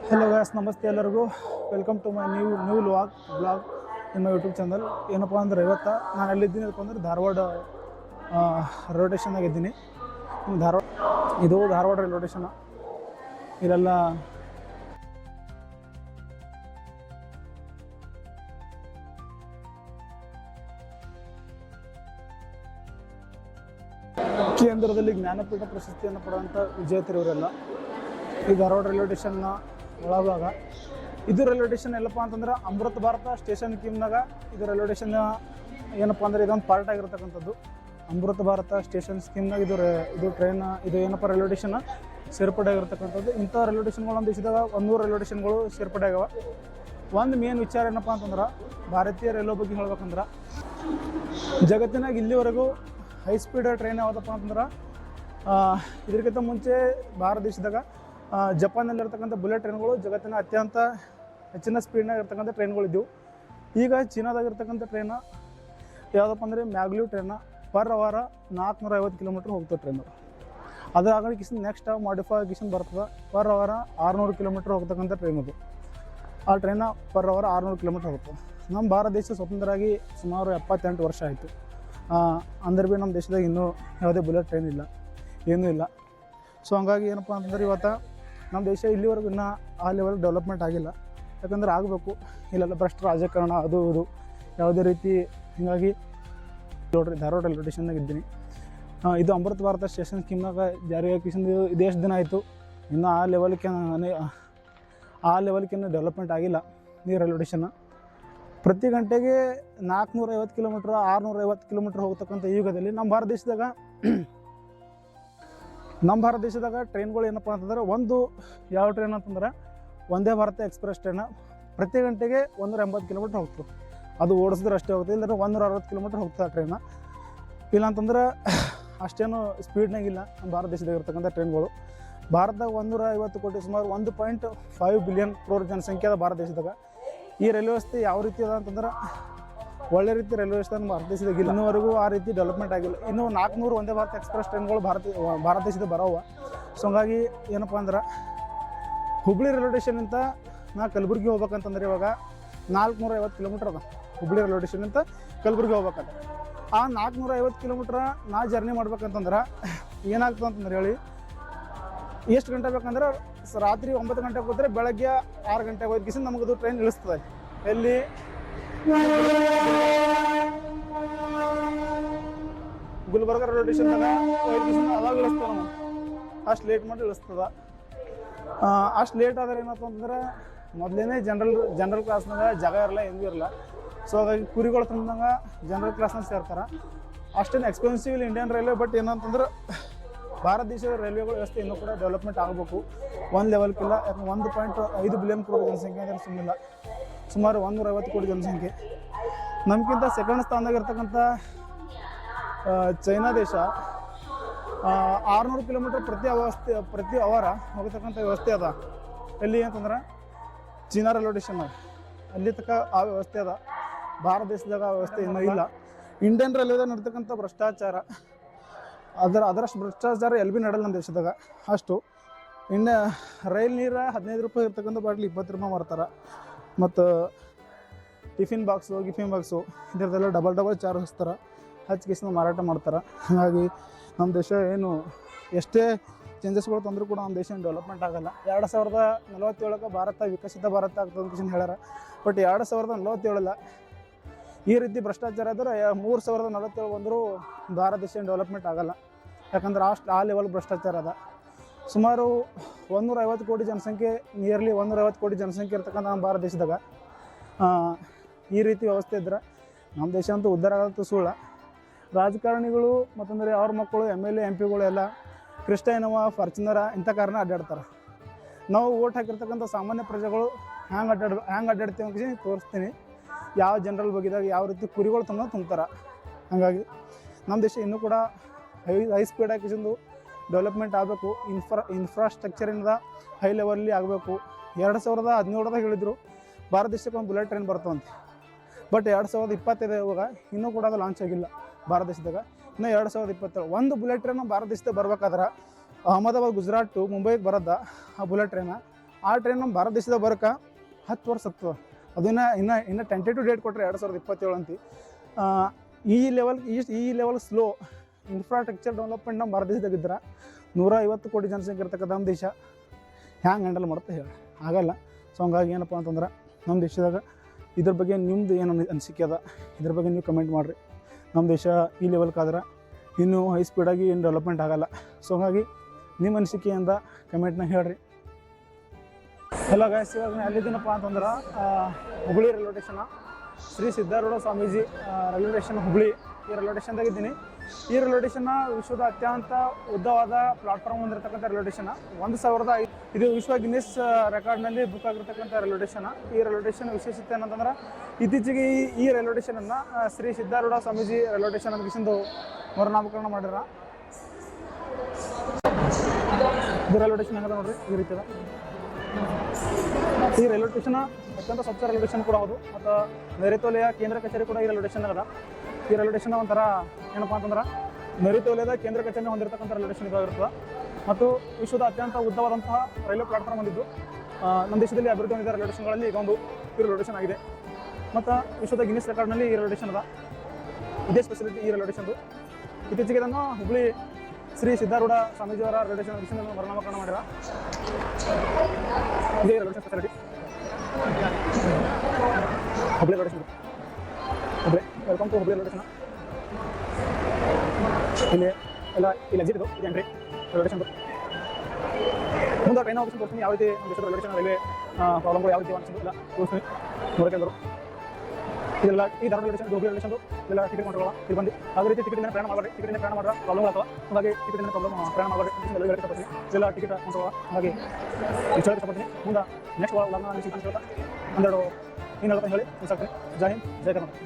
Hello guys, ನಮಸ್ತೆ ಎಲ್ಲರಿಗೂ. Welcome to my new blog in my YouTube channel. ಏನಪ್ಪ ಅಂದ್ರೆ ಇವತ್ತು ನಾನು ಎಲ್ಲಿದ್ದೀನಿ ಅಂತ ಅಂದ್ರೆ ಧಾರವಾಡ ರೈಲ್ವೆ ಸ್ಟೇಷನ್ನಾಗಿದ್ದೀನಿ. ಇದು ಧಾರವಾಡ ರೈಲ್ವೆ ಸ್ಟೇಷನ್. ಇಲ್ಲೆಲ್ಲ ಕೇಂದ್ರದಲ್ಲಿ ಜ್ಞಾನಪೀಠ ಪ್ರಶಸ್ತಿಯನ್ನು ಪಡೆದಂಥ ವಿಜೇತರಿವರೆಲ್ಲ ಈ ಧಾರವಾಡ ರೈಲ್ವೆ ಸ್ಟೇಷನ್ನ ಒಳಭಾಗ. ಇದು ರೈಲ್ವೆ ಸ್ಟೇಷನ್ ಎಲ್ಲಪ್ಪ ಅಂತಂದ್ರೆ ಅಮೃತ ಭಾರತ ಸ್ಟೇಷನ್ ಸ್ಕೀಮ್ನಾಗ ಇದು ರೈಲ್ವೆ ಸ್ಟೇಷನ್ ಏನಪ್ಪ ಅಂದ್ರೆ ಇದೊಂದು ಪಾರ್ಟ್ ಆಗಿರ್ತಕ್ಕಂಥದ್ದು. ಅಮೃತ ಭಾರತ ಸ್ಟೇಷನ್ ಸ್ಕೀಮ್ನಾಗ ಇದು ಟ್ರೈನ್ ಇದು ಏನಪ್ಪ ರೈಲ್ವೆ ಸ್ಟೇಷನ್ ಸೇರ್ಪಡೆ ಆಗಿರ್ತಕ್ಕಂಥದ್ದು. ಇಂಥ ರೈಲ್ವೆ ಸ್ಟೇಷನ್ಗಳು ನಮ್ಮ ದೇಶದಾಗ 100 ರೈಲ್ವೆ ಸ್ಟೇಷನ್ಗಳು ಸೇರ್ಪಡೆ ಆಗ್ಯಾವ. ಒಂದು ಮೇನ್ ವಿಚಾರ ಏನಪ್ಪ ಅಂತಂದ್ರೆ ಭಾರತೀಯ ರೈಲ್ವೆ ಬಗ್ಗೆ ಹೇಳ್ಬೇಕಂದ್ರೆ ಜಗತ್ತಿನಾಗ ಇಲ್ಲಿವರೆಗೂ ಹೈ ಸ್ಪೀಡ್ ಟ್ರೈನ್ ಯಾವುದಪ್ಪ ಅಂತಂದ್ರೆ ಇದಕ್ಕಿಂತ ಮುಂಚೆ ಭಾರತ ದೇಶದಾಗ ಜಪಾನಲ್ಲಿರ್ತಕ್ಕಂಥ ಬುಲೆಟ್ ಟ್ರೈನ್ಗಳು ಜಗತ್ತಿನ ಅತ್ಯಂತ ಹೆಚ್ಚಿನ ಸ್ಪೀಡ್ನಾಗ ಇರ್ತಕ್ಕಂಥ ಟ್ರೈನ್ಗಳಿದ್ದವು. ಈಗ ಚೀನಾದಾಗಿರ್ತಕ್ಕಂಥ ಟ್ರೈನ್ ಯಾವುದಪ್ಪ ಅಂದರೆ ಮ್ಯಾಗ್ಲ್ಯೂ ಟ್ರೈನ ಪರ್ ಅವರ್ 450 ಕಿಲೋಮೀಟ್ರ್ ಹೋಗ್ತದೆ ಟ್ರೈನು. ಅದರ ಆಗಲಿಕ್ಕೆ ನೆಕ್ಸ್ಟ್ ಮಾಡಿಫಿಕೇಷನ್ ಬರ್ತದೆ. ಪರ್ ಅವರ್ 600 ಕಿಲೋಮೀಟ್ರ್ ಹೋಗ್ತಕ್ಕಂಥ ಟ್ರೈನ್ ಅದು. ಆ ಟ್ರೈನ ಪರ್ ಅವರ್ 600 ಕಿಲೋಮೀಟ್ರ್ ಹೋಗ್ತದೆ. ನಮ್ಮ ಭಾರತ ದೇಶ ಸ್ವತಂತ್ರ ಆಗಿ ಸುಮಾರು 78 ವರ್ಷ ಆಯಿತು. ಅಂದ್ರೆ ಭೀ ನಮ್ಮ ದೇಶದಾಗ ಇನ್ನೂ ಯಾವುದೇ ಬುಲೆಟ್ ಟ್ರೈನ್ ಇಲ್ಲ, ಏನೂ ಇಲ್ಲ. ಸೊ ಹಂಗಾಗಿ ಏನಪ್ಪ ಅಂತಂದ್ರೆ ಇವತ್ತು ನಮ್ಮ ದೇಶ ಇಲ್ಲಿವರೆಗೂ ಇನ್ನೂ ಆ ಲೆವೆಲ್ ಡೆವಲಪ್ಮೆಂಟ್ ಆಗಿಲ್ಲ. ಯಾಕಂದ್ರೆ ಆಗಬೇಕು. ಇಲ್ಲೆಲ್ಲ ಭ್ರಷ್ಟ ರಾಜಕಾರಣ ಅದು ಇದು ಯಾವುದೇ ರೀತಿ. ಹೀಗಾಗಿ ನೋಡ್ರಿ ಧಾರವಾಡ ರೈಲ್ವೆ ಸ್ಟೇಷನ್ನಾಗ ಇದ್ದೀನಿ. ಇದು ಅಮೃತ ಭಾರತ ಸ್ಟೇಷನ್ ಸ್ಕೀಮ್ನಾಗ ಜಾರಿಗೆ ಹಾಕಿಸಿದ್ದು ಇದು ಎಷ್ಟು ದಿನ ಆಯಿತು. ಇನ್ನೂ ಆ ಲೆವೆಲ್ಕೇನು ಡೆವಲಪ್ಮೆಂಟ್ ಆಗಿಲ್ಲ ಈ ರೈಲ್ವೆ ಸ್ಟೇಷನ್. ಪ್ರತಿ ಗಂಟೆಗೆ 450 ಕಿಲೋಮೀಟ್ರ್ 650 ಕಿಲೋಮೀಟ್ರ್ ಹೋಗ್ತಕ್ಕಂಥ ಯುಗದಲ್ಲಿ ನಮ್ಮ ಭಾರತ ದೇಶದಾಗ ಟ್ರೈನ್ಗಳು ಏನಪ್ಪ ಅಂತಂದ್ರೆ ಒಂದು ಯಾವ ಟ್ರೈನ್ ಅಂತಂದ್ರೆ ವಂದೇ ಭಾರತ ಎಕ್ಸ್ಪ್ರೆಸ್ ಟ್ರೈನ್ ಪ್ರತಿ ಗಂಟೆಗೆ 180 ಕಿಲೋಮೀಟ್ರ್ ಹೋಗ್ತದೆ. ಅದು ಓಡಿಸಿದ್ರೆ ಅಷ್ಟೇ ಹೋಗ್ತದೆ, ಇಲ್ಲಂದ್ರೆ 160 ಕಿಲೋಮೀಟ್ರ್ ಹೋಗ್ತದೆ ಟ್ರೈನ. ಇಲ್ಲಾಂತಂದ್ರೆ ಅಷ್ಟೇನು ಸ್ಪೀಡ್ನಾಗಿಲ್ಲ ನಮ್ಮ ಭಾರತ ದೇಶದಾಗ ಇರ್ತಕ್ಕಂಥ ಟ್ರೈನ್ಗಳು. ಭಾರತದಾಗ 150 ಕೋಟಿ ಸುಮಾರು 1.5 ಬಿಲಿಯನ್ ಕ್ರೋರ್ ಜನಸಂಖ್ಯೆ ಅದ ಭಾರತ ದೇಶದಾಗ. ಈ ರೈಲ್ವೆ ವ್ಯವಸ್ಥೆ ಯಾವ ರೀತಿ ಅದ ಅಂತಂದ್ರೆ ಒಳ್ಳೆ ರೀತಿ ರೈಲ್ವೆ ವ್ಯವಸ್ಥೆ ನಮ್ಮ ಭಾರತ ದೇಶದಾಗ ಇಲ್ಲ. ಇನ್ನೂವರೆಗೂ ಆ ರೀತಿ ಡೆವಲಪ್ಮೆಂಟ್ ಆಗಿಲ್ಲ. ಇನ್ನೂ 400 ವಂದೇ ಭಾರತ ಎಕ್ಸ್ಪ್ರೆಸ್ ಟ್ರೈನ್ಗಳು ಭಾರತ ದೇಶದ ಬರೋವ. ಸೊ ಹಂಗಾಗಿ ಏನಪ್ಪ ಅಂದ್ರೆ ಹುಬ್ಳಿ ರೈಲ್ವೆ ಸ್ಟೇಷನ್ನಿಂದ ನಾ ಕಲಬುರ್ಗಿ ಹೋಗ್ಬೇಕಂತಂದ್ರೆ ಇವಾಗ 450 ಕಿಲೋಮೀಟ್ರ್ ಅದ. ಹುಬ್ಳಿ ರೈಲ್ವೆ ಸ್ಟೇಷನ್ನಿಂದ ಕಲಬುರ್ಗಿ ಹೋಗ್ಬೇಕಂತ ಆ 450 ಕಿಲೋಮೀಟ್ರ್ ನಾ ಜರ್ನಿ ಮಾಡ್ಬೇಕಂತಂದ್ರೆ ಏನಾಗ್ತದೆ ಅಂತಂದ್ರೆ ಹೇಳಿ, ಎಷ್ಟು ಗಂಟೆ ಬೇಕಂದ್ರೆ ರಾತ್ರಿ 9 ಗಂಟೆಗೆ ಹೋದ್ರೆ ಬೆಳಗ್ಗೆ 6 ಗಂಟೆಗೆ ಹೋಗಿಸಿ ನಮಗದು ಟ್ರೈನ್ ಇಳಿಸ್ತದೆ. ಎಲ್ಲಿ ಗುಲ್ಬರ್ಗ ರೈಲ್ವೆ ಸ್ಟೇಷನ್ದಾಗ ಅವಾಗ ಇಳಿಸ್ತದೆ. ನಾವು ಅಷ್ಟು ಲೇಟ್ ಮಾಡಿ ಇಳಿಸ್ತದ. ಅಷ್ಟು ಲೇಟ್ ಆದ್ರೆ ಏನಪ್ಪ ಅಂತಂದ್ರೆ ಮೊದಲೇ ಜನರಲ್ ಕ್ಲಾಸ್ನಾಗ ಜಾಗ ಇರಲ್ಲ, ಎಂದೂ ಇರಲ್ಲ. ಸೊ ಹಾಗಾಗಿ ಕುರಿಗಳು ತಂದಾಗ ಜನರಲ್ ಕ್ಲಾಸ್ನಾಗ ಸೇರ್ತಾರೆ. ಅಷ್ಟೇನು ಎಕ್ಸ್ಪೆನ್ಸಿವ್ ಇಲ್ಲ ಇಂಡಿಯನ್ ರೈಲ್ವೆ. ಬಟ್ ಏನಂತಂದ್ರೆ ಭಾರತ ದೇಶದ ರೈಲ್ವೆಗಳ ವ್ಯವಸ್ಥೆ ಇನ್ನೂ ಕೂಡ ಡೆವಲಪ್ಮೆಂಟ್ ಆಗಬೇಕು. ಒಂದು ಲೆವೆಲ್ಕಿಲ್ಲ. ಯಾಕಂದ್ರೆ 1.5 ಬಿಲಿಯನ್ ಕ್ರೋರ್ ಜನಸಂಖ್ಯೆ ಅಂದರೆ ಸುಮ್ಮನಿಲ್ಲ. ಸುಮಾರು 150 ಕೋಟಿ ಜನಸಂಖ್ಯೆ. ನಮಗಿಂತ ಸೆಕೆಂಡ್ ಸ್ಥಾನದಾಗ ಇರ್ತಕ್ಕಂಥ ಚೈನಾ ದೇಶ 600 ಕಿಲೋಮೀಟ್ರ್ ಪ್ರತಿ ಅವರ ಹೋಗತಕ್ಕಂಥ ವ್ಯವಸ್ಥೆ ಅದ. ಎಲ್ಲಿ ಅಂತಂದ್ರೆ ಚೀನಾ ರೈಲ್ವೆ ಸ್ಟೇಷನ್ ಅಲ್ಲಿ ತನಕ ಆ ವ್ಯವಸ್ಥೆ ಅದ. ಭಾರತ ದೇಶದಾಗ ಆ ವ್ಯವಸ್ಥೆ ಇನ್ನೂ ಇಲ್ಲ. ಇಂಡಿಯನ್ ರೈಲ್ವೆದಾಗ ನಡ್ತಕ್ಕಂಥ ಭ್ರಷ್ಟಾಚಾರ ಅದರಷ್ಟು ಭ್ರಷ್ಟಾಚಾರ ಎಲ್ಲಿ ಭೀ ನಡೆಯಲ್ಲ ನಮ್ಮ ದೇಶದಾಗ. ಅಷ್ಟು ರೈಲ್ ನೀರು 15 ರೂಪಾಯಿ ಇರ್ತಕ್ಕಂಥ ಬಾಟ್ಲಿ 20 ರೂಪಾಯಿ ಮಾರ್ತಾರೆ. ಮತ್ತು ಟಿಫಿನ್ ಬಾಕ್ಸು ಇದರದೆಲ್ಲ ಡಬಲ್ ಚಾರ್ಜ್ ಹಚ್ತಾರೆ, ಹಚ್ಚಿಗೆಸಿಂದ ಮಾರಾಟ ಮಾಡ್ತಾರೆ. ಹಾಗಾಗಿ ನಮ್ಮ ದೇಶ ಏನು ಎಷ್ಟೇ ಚೇಂಜಸ್ಗಳು ತಂದರೂ ಕೂಡ ನಮ್ಮ ದೇಶ ಡೆವಲಪ್ಮೆಂಟ್ ಆಗಲ್ಲ. 2047 ಭಾರತ ವಿಕಸಿತ ಭಾರತ ಆಗ್ತದೆ ಅಂತ ಹೇಳ್ಯಾರ. ಬಟ್ 2047 ಈ ರೀತಿ ಭ್ರಷ್ಟಾಚಾರ ಆದರೆ 3047 ಬಂದರೂ ಭಾರತ ದೇಶ ಡೆವಲಪ್ಮೆಂಟ್ ಆಗಲ್ಲ. ಯಾಕಂದ್ರೆ ಆ ಲೆವೆಲ್ ಭ್ರಷ್ಟಾಚಾರ ಅದ. ಸುಮಾರು 150 ಕೋಟಿ ಜನಸಂಖ್ಯೆ, ನಿಯರ್ಲಿ 150 ಕೋಟಿ ಜನಸಂಖ್ಯೆ ಇರ್ತಕ್ಕಂಥ ನಮ್ಮ ಭಾರತ ದೇಶದಾಗ ಈ ರೀತಿ ವ್ಯವಸ್ಥೆ ಇದ್ರೆ ನಮ್ಮ ದೇಶ ಅಂತೂ ಉದ್ಧಾರ ಆಗೋದು ಸುಳ್ಳ. ರಾಜಕಾರಣಿಗಳು ಮತ್ತಂದರೆ ಅವ್ರ ಮಕ್ಕಳು MLA MP ಎಲ್ಲ ಕ್ರಿಸ್ಟೈನವ ಫಾರ್ಚುನರ ಇಂಥ ಕಾರಣ ಅಡ್ಡಾಡ್ತಾರೆ. ನಾವು ಓಟ್ ಹಾಕಿರ್ತಕ್ಕಂಥ ಸಾಮಾನ್ಯ ಪ್ರಜೆಗಳು ಹ್ಯಾಂಗೆ ಅಡ್ಡಾಡ್ತೀವಿ ಅಂತ ತೋರಿಸ್ತೀನಿ. ಯಾವ ಜನರಲ್ ಬಗ್ಗಿದಾಗ ಯಾವ ರೀತಿ ಕುರಿಗಳು ತುಂಬ್ತಾರೆ. ಹಾಗಾಗಿ ನಮ್ಮ ದೇಶ ಇನ್ನೂ ಕೂಡ ಹೈ ಸ್ಪೀಡ್ ಹಾಕಿಸಿದ್ದು ಡೆವಲಪ್ಮೆಂಟ್ ಆಗಬೇಕು. ಇನ್ಫ್ರಾಸ್ಟ್ರಕ್ಚರಿಂದ ಹೈ ಲೆವೆಲ್ಲಿ ಆಗಬೇಕು. 2017ದಾಗ ಹೇಳಿದರು ಭಾರತ ದೇಶಕ್ಕೆ ಒಂದು ಬುಲೆಟ್ ಟ್ರೈನ್ ಬರ್ತಾವಂತೆ. ಬಟ್ 2025 ಇವಾಗ ಇನ್ನೂ ಕೂಡ ಅದು ಲಾಂಚ್ ಆಗಿಲ್ಲ ಭಾರತ ದೇಶದಾಗ. ಇನ್ನು 2027 ಒಂದು ಬುಲೆಟ್ ಟ್ರೈನ್ ಭಾರತ ದೇಶದಾಗ ಬರ್ಬೇಕಾದ್ರೆ ಅಹಮದಾಬಾದ್ ಗುಜರಾತ್ ಟು ಮುಂಬೈಗೆ ಬರೋದ ಆ ಬುಲೆಟ್ ಟ್ರೈನ ಆ ಟ್ರೈನ್ ನಮ್ಮ ಭಾರತ ದೇಶದಾಗ ಬರೋಕೆ 10 ವರ್ಷ ಆಗ್ತದೆ. ಅದು ಇನ್ನು ಟೆಂಟೇಟಿವ್ ಡೇಟ್ ಕೊಟ್ಟರೆ 2027 ಅಂತ. ಈ ಲೆವೆಲ್ ಸ್ಲೋ ಇನ್ಫ್ರಾಸ್ಟ್ರಕ್ಚರ್ ಡೆವಲಪ್ಮೆಂಟ್ ನಮ್ಮ ಭಾರತ ದೇಶದಾಗ ಇದ್ರೆ 150 ಕೋಟಿ ಜನಸಂಖ್ಯೆ ಇರ್ತಕ್ಕಂಥ ನಮ್ಮ ದೇಶ ಹ್ಯಾಂಗೆ ಹ್ಯಾಂಡಲ್ ಮಾಡುತ್ತೆ ಹೇಳಿ ಆಗಲ್ಲ. ಸೊ ಹಂಗಾಗಿ ಏನಪ್ಪ ಅಂತಂದ್ರೆ ನಮ್ಮ ದೇಶದಾಗ ಇದ್ರ ಬಗ್ಗೆ ನಿಮ್ದು ಏನು ಅನಿಸಿಕೆ ಅದ ಇದ್ರ ಬಗ್ಗೆ ನೀವು ಕಮೆಂಟ್ ಮಾಡಿರಿ. ನಮ್ಮ ದೇಶ ಈ ಲೆವೆಲ್ಗಾದ್ರೆ ಇನ್ನೂ ಹೈ ಸ್ಪೀಡಾಗಿ ಏನು ಡೆವಲಪ್ಮೆಂಟ್ ಆಗೋಲ್ಲ. ಸೊ ಹಾಗಾಗಿ ನಿಮ್ಮ ಅನಿಸಿಕೆಯಿಂದ ಕಮೆಂಟ್ನ ಹೇಳ್ರಿ. ಎಲ್ಲ ಗೈಸ್, ಇವಾಗ ಎಲ್ಲಿದ್ದೀನಪ್ಪ ಅಂತಂದ್ರೆ Hubli railway station, Shri Siddharudha Swamiji railway station Hubli. ಈ ರೈಲ್ವೆ ಸ್ಟೇಷನ್ದಾಗ ಇದ್ದೀನಿ. ಈ ರೈಲ್ವೆ ಸ್ಟೇಷನ್ನ ವಿಶ್ವದ ಅತ್ಯಂತ ಉದ್ದವಾದ ಪ್ಲಾಟ್ಫಾರ್ಮ್ ಹೊಂದಿರತಕ್ಕಂಥ ರೈಲ್ವೆ ಸ್ಟೇಷನ್. 1005 ಇದು ವಿಶ್ವ ಗಿನ್ನಿಸ್ ರೆಕಾರ್ಡ್ನಲ್ಲಿ ಬುಕ್ ಆಗಿರ್ತಕ್ಕಂಥ ರೈಲ್ವೆ ಸ್ಟೇಷನ್. ಈ ರೈಲ್ವೆ ಸ್ಟೇಷನ್ ವಿಶೇಷತೆ ಏನಂತಂದ್ರೆ ಇತ್ತೀಚೆಗೆ ಈ ರೈಲ್ವೆ ಸ್ಟೇಷನನ್ನು ಶ್ರೀ ಸಿದ್ಧಾರೂಢ ಸ್ವಾಮೀಜಿ ರೈಲ್ವೆ ಸ್ಟೇಷನ್ ಅಂತ ಕಿಸಿಂದು ಮರುನಾಮಕರಣ ಮಾಡಿರ. ಇದು ರೈಲ್ವೆ ಸ್ಟೇಷನ್ ಹೆಂಗದ ನೋಡ್ರಿ, ಈ ರೀತಿ ಅದ. ಈ ರೈಲ್ವೆ ಸ್ಟೇಷನ್ ಅತ್ಯಂತ ಸ್ವಚ್ಛ ರೈಲ್ವೆ ಸ್ಟೇಷನ್ ಕೂಡ ಹೌದು. ಮತ್ತು ನೈಋತ್ಯ ವಲಯ ಕೇಂದ್ರ ಕಚೇರಿ ಕೂಡ ಈ ರೈಲ್ವೆ ಸ್ಟೇಷನ್ ಅದ. ಈ ರೈಲ್ವೆ ಸ್ಟೇಷನ್ ಒಂಥರ ಏನಪ್ಪ ಅಂತಂದ್ರೆ ನೈಋತ್ಯ ವಲಯದ ಕೇಂದ್ರ ಕಚೇರಿ ಹೊಂದಿರತಕ್ಕಂಥ ರೈಲ್ವೆ ಸ್ಟೇಷನ್ ಇದಾಗಿರ್ತದೆ. ಮತ್ತು ವಿಶ್ವದ ಅತ್ಯಂತ ಉದ್ದವಾದಂತಹ ರೈಲ್ವೆ ಪ್ಲಾಟ್ಫಾರ್ಮ್ ಹೊಂದಿದ್ದು ನಮ್ಮ ದೇಶದಲ್ಲಿ ಅಭಿವೃದ್ಧಿ ಹೊಂದಿದ ರೈಲ್ವೆ ಸ್ಟೇಷನ್ಗಳಲ್ಲಿ ಈಗ ಒಂದು ಈ ರೈಲ್ವೆ ಸ್ಟೇಷನ್ ಆಗಿದೆ. ಮತ್ತು ವಿಶ್ವದ ಗಿನ್ನಿಸ್ ರೆಕಾರ್ಡ್ನಲ್ಲಿ ಈ ರೈಲ್ವೆ ಸ್ಟೇಷನ್ ಅದ. ಇದೇ ಸ್ಪೆಷಾಲಿಟಿ ಈ ರೈಲ್ವೆ ಸ್ಟೇಷನ್ದು. ಇತ್ತೀಚೆಗೆ ಇದನ್ನು ಹುಬ್ಳಿ ಶ್ರೀ ಸಿದ್ಧಾರೂಢ ಸ್ವಾಮೀಜಿಯವರ ರೈಲ್ವೆ ಸ್ಟೇಷನ್ ಮರುನಾಮಕರಣ ಮಾಡಿರ. ಇದೇ railway station speciality Hubli railway station. Hubli, welcome to Hubli railway station. ಇಲ್ಲಿ ಎಲ್ಲ ಇಲ್ಲಿ ಎಕ್ಸಿಟ್ ಇದು, ಇದು ಎಂಟ್ರಿ ರೈಲ್ವೆ ಸ್ಟೇಷನ್. ಮುಂದೆ ಟ್ರೈನ್ ಆಪ್ಷನ್ ತೋರಿಸ್ತೀನಿ, ಯಾವ ರೀತಿ ನಮ್ಮ ದೇಶದ ರೈಲ್ವೆ ಸ್ಟೇಷನ್ ರೈಲ್ವೆ ಪ್ರಾಬ್ಲಮ್ಗಳು ಯಾವ ರೀತಿ ಅನಿಸ್ತು ಇಲ್ಲ ತೋರಿಸ್ತೀನಿ ನೋಡೋಕೆಂದರು. ಇದೆಲ್ಲ ಈ Dharwad railway station, Hubli railway station ಇದೆಲ್ಲ ಟಿಕೆಟ್ ಮಾಡ್ಕೊಳ್ಳೋಣ. ಇಲ್ಲಿ ಬಂದು ಯಾವುದೇ ರೀತಿ ಟಿಕೆಟಿಂದ ಪ್ರಯಾಣ ಮಾಡಬೇಡಿ. ಟಿಕೆಟಿಂದ ಪ್ರಯಾಣ ಮಾಡಿದ್ರೆ ಪ್ರಾಬ್ಲಮ್ ಆಗ್ತವೆ. ಹಾಗಾಗಿ ಟಿಕೆಟಿಂದ ಪ್ರಾಬ್ಲಮ್ ಪ್ರಯಾಣ ಮಾಡಬೇಡಿ ಎಲ್ಲ ಹೇಳಕ್ಕೆ ಇಷ್ಟಪಡ್ತೀನಿ. ಇದೆಲ್ಲ ಟಿಕೆಟ್ ಮಾಡ್ಕೊಳ್ಳೋಣ. ಹಾಗಾಗಿ ಇಷ್ಟು ಹೇಳಕ್ಕೆ ಇಷ್ಟಪಡ್ತೀನಿ. ಮುಂದೆ ನೆಕ್ಸ್ಟ್ ವಾರ ನಾನು ಸಿಗ್ತೀನಿ. ಒಂದೆರಡು ಏನು ಹೇಳ್ತಾ ಹೇಳಿ ಸಾಕ್ತೀನಿ. ಜೈ ಹಿಂದ್, ಜೈ ಕರ್ನಾಟಕ.